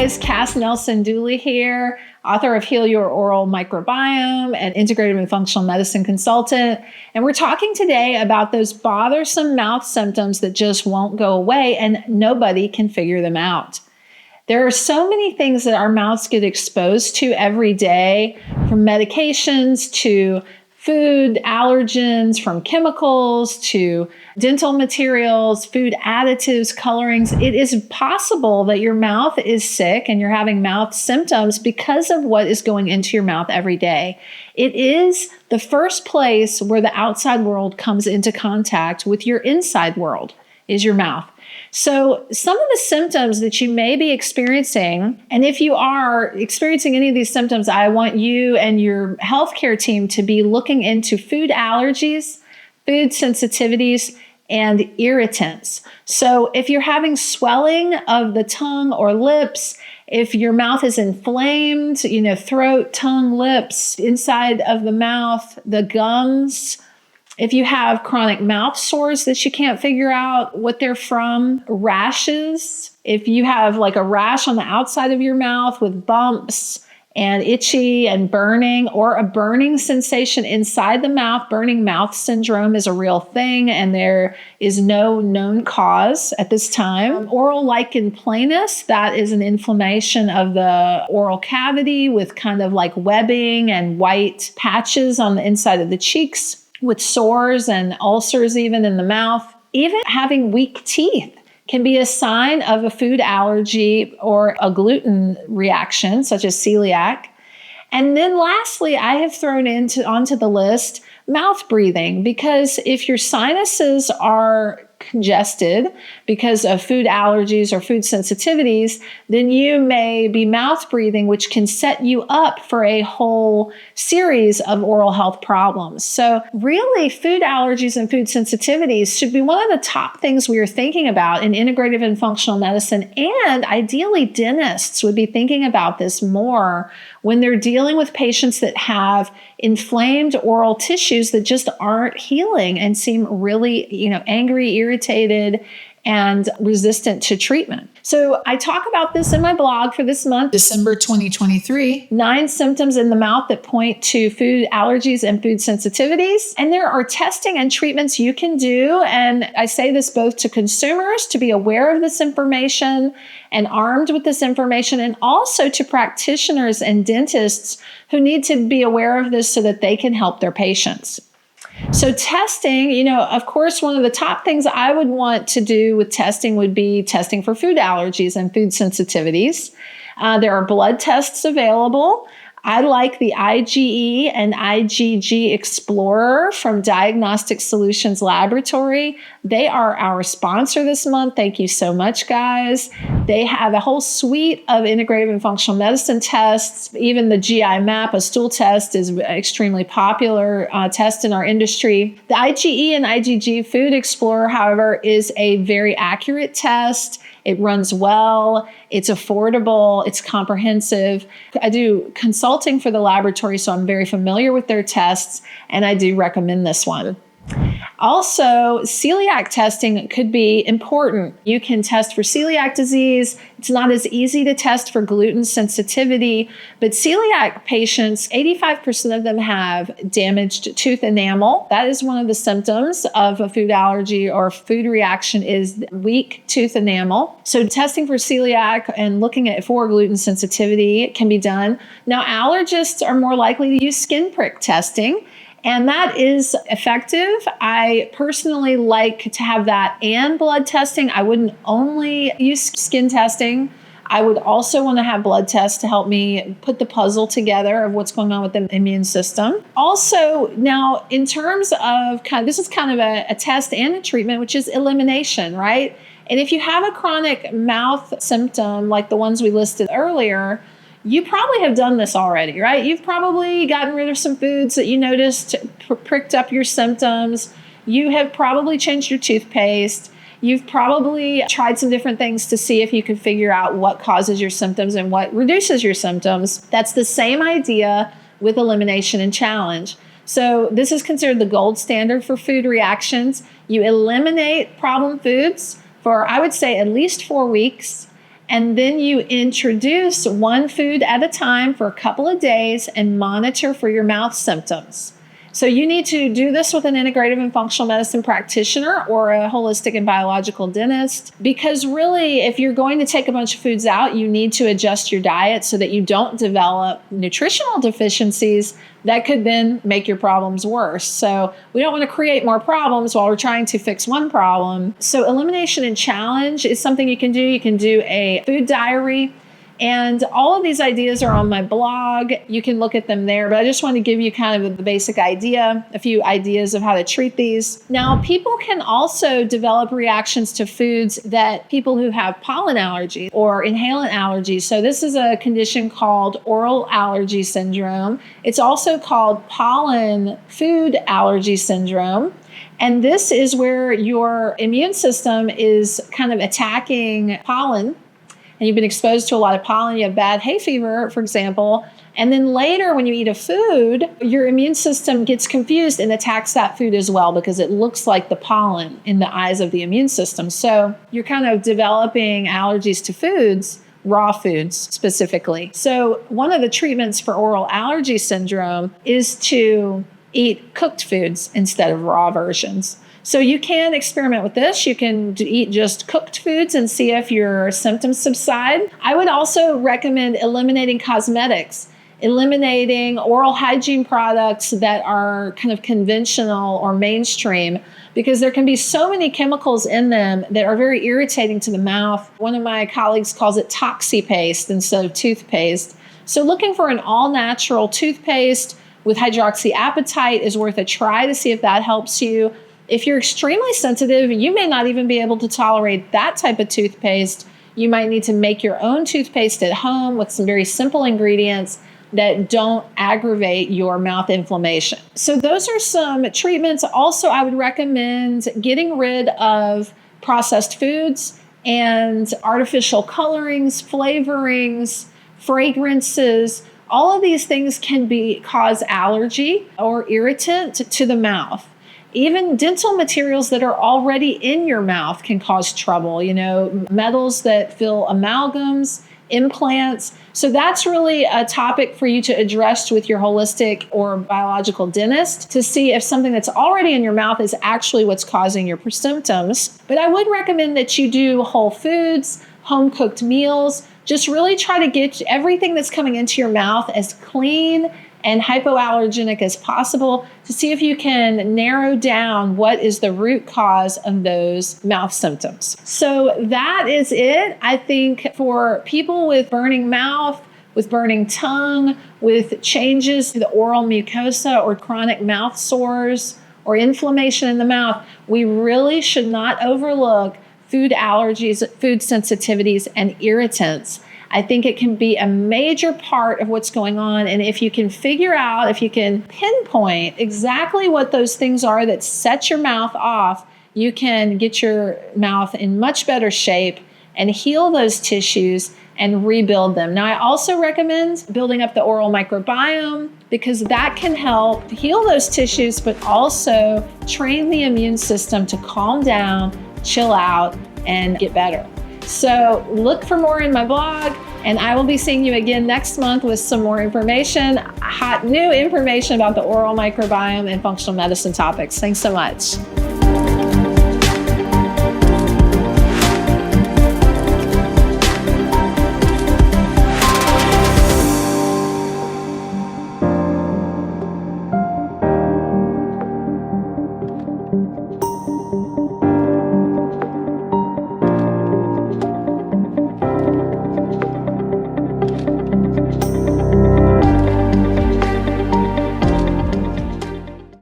guys, Cass Nelson-Dooley here, author of Heal Your Oral Microbiome and integrative and functional medicine consultant. And we're talking today about those bothersome mouth symptoms that just won't go away and nobody can figure them out. There are so many things that our mouths get exposed to every day, from medications to food allergens, from chemicals to dental materials, food additives, colorings. It is possible that your mouth is sick and you're having mouth symptoms because of what is going into your mouth every day. It is the first place where the outside world comes into contact with your inside world, is your mouth. So some of the symptoms that you may be experiencing, and if you are experiencing any of these symptoms, I want you and your healthcare team to be looking into food allergies, food sensitivities, and irritants. So if you're having swelling of the tongue or lips, if your mouth is inflamed, throat, tongue, lips, inside of the mouth, the gums, if you have chronic mouth sores that you can't figure out what they're from, rashes, if you have like a rash on the outside of your mouth with bumps and itchy and burning, or a burning sensation inside the mouth, burning mouth syndrome is a real thing and there is no known cause at this time. Oral lichen planus, that is an inflammation of the oral cavity with kind of like webbing and white patches on the inside of the cheeks, with sores and ulcers even in the mouth. Even having weak teeth can be a sign of a food allergy or a gluten reaction, such as celiac. And then lastly, I have thrown onto the list mouth breathing, because if your sinuses are congested because of food allergies or food sensitivities, then you may be mouth breathing, which can set you up for a whole series of oral health problems. So really, food allergies and food sensitivities should be one of the top things we are thinking about in integrative and functional medicine. And ideally, dentists would be thinking about this more when they're dealing with patients that have inflamed oral tissues that just aren't healing and seem really, angry, irritated, and resistant to treatment. So I talk about this in my blog for this month, December 2023, 9 symptoms in the mouth that point to food allergies and food sensitivities. And there are testing and treatments you can do. And I say this both to consumers to be aware of this information and armed with this information, and also to practitioners and dentists who need to be aware of this so that they can help their patients. So testing, of course, one of the top things I would want to do with testing would be testing for food allergies and food sensitivities. There are blood tests available. I like the IgE and IgG Explorer from Diagnostic Solutions Laboratory. They are our sponsor this month. Thank you so much, guys. They have a whole suite of integrative and functional medicine tests. Even the GI map, a stool test, is an extremely popular test in our industry. The IgE and IgG Food Explorer, however, is a very accurate test. It runs well, it's affordable, it's comprehensive. I do consulting for the laboratory, so I'm very familiar with their tests, and I do recommend this one. Also, celiac testing could be important. You can test for celiac disease. It's not as easy to test for gluten sensitivity, but celiac patients, 85% of them have damaged tooth enamel. That is one of the symptoms of a food allergy or food reaction, is weak tooth enamel. So testing for celiac and looking at for gluten sensitivity can be done. Now, allergists are more likely to use skin prick testing, and that is effective. I personally like to have that and blood testing. I wouldn't only use skin testing. I would also want to have blood tests to help me put the puzzle together of what's going on with the immune system. Also, now in terms of this is kind of a test and a treatment, which is elimination, right? And if you have a chronic mouth symptom like the ones we listed earlier, you probably have done this already, right? You've probably gotten rid of some foods that you noticed pricked up your symptoms. You have probably changed your toothpaste. You've probably tried some different things to see if you could figure out what causes your symptoms and what reduces your symptoms. That's the same idea with elimination and challenge. So this is considered the gold standard for food reactions. You eliminate problem foods for, I would say, at least 4 weeks. And then you introduce one food at a time for a couple of days and monitor for your mouth symptoms. So you need to do this with an integrative and functional medicine practitioner or a holistic and biological dentist, because really, if you're going to take a bunch of foods out, you need to adjust your diet so that you don't develop nutritional deficiencies that could then make your problems worse. So we don't want to create more problems while we're trying to fix one problem. So elimination and challenge is something you can do. You can do a food diary. And all of these ideas are on my blog. You can look at them there, but I just want to give you kind of the basic idea, a few ideas of how to treat these. Now, people can also develop reactions to foods that people who have pollen allergies or inhalant allergies. So this is a condition called oral allergy syndrome. It's also called pollen food allergy syndrome. And this is where your immune system is kind of attacking pollen. And you've been exposed to a lot of pollen, you have bad hay fever, for example, and then later when you eat a food, your immune system gets confused and attacks that food as well because it looks like the pollen in the eyes of the immune system. So you're kind of developing allergies to foods, raw foods specifically. So one of the treatments for oral allergy syndrome is to eat cooked foods instead of raw versions. So you can experiment with this. You can eat just cooked foods and see if your symptoms subside. I would also recommend eliminating cosmetics, eliminating oral hygiene products that are kind of conventional or mainstream, because there can be so many chemicals in them that are very irritating to the mouth. One of my colleagues calls it toxi-paste instead of toothpaste. So looking for an all-natural toothpaste with hydroxyapatite is worth a try to see if that helps you. If you're extremely sensitive, you may not even be able to tolerate that type of toothpaste. You might need to make your own toothpaste at home with some very simple ingredients that don't aggravate your mouth inflammation. So those are some treatments. Also, I would recommend getting rid of processed foods and artificial colorings, flavorings, fragrances. All of these things can cause allergy or irritant to the mouth. Even dental materials that are already in your mouth can cause trouble, metals that fill amalgams, implants. So that's really a topic for you to address with your holistic or biological dentist to see if something that's already in your mouth is actually what's causing your symptoms. But I would recommend that you do whole foods, home-cooked meals. Just really try to get everything that's coming into your mouth as clean and hypoallergenic as possible to see if you can narrow down what is the root cause of those mouth symptoms. So that is it. I think for people with burning mouth, with burning tongue, with changes to the oral mucosa or chronic mouth sores or inflammation in the mouth, we really should not overlook food allergies, food sensitivities, and irritants. I think it can be a major part of what's going on. And if you can figure out, if you can pinpoint exactly what those things are that set your mouth off, you can get your mouth in much better shape and heal those tissues and rebuild them. Now, I also recommend building up the oral microbiome because that can help heal those tissues, but also train the immune system to calm down, chill out, and get better. So look for more in my blog, and I will be seeing you again next month with some more information, hot new information about the oral microbiome and functional medicine topics. Thanks so much.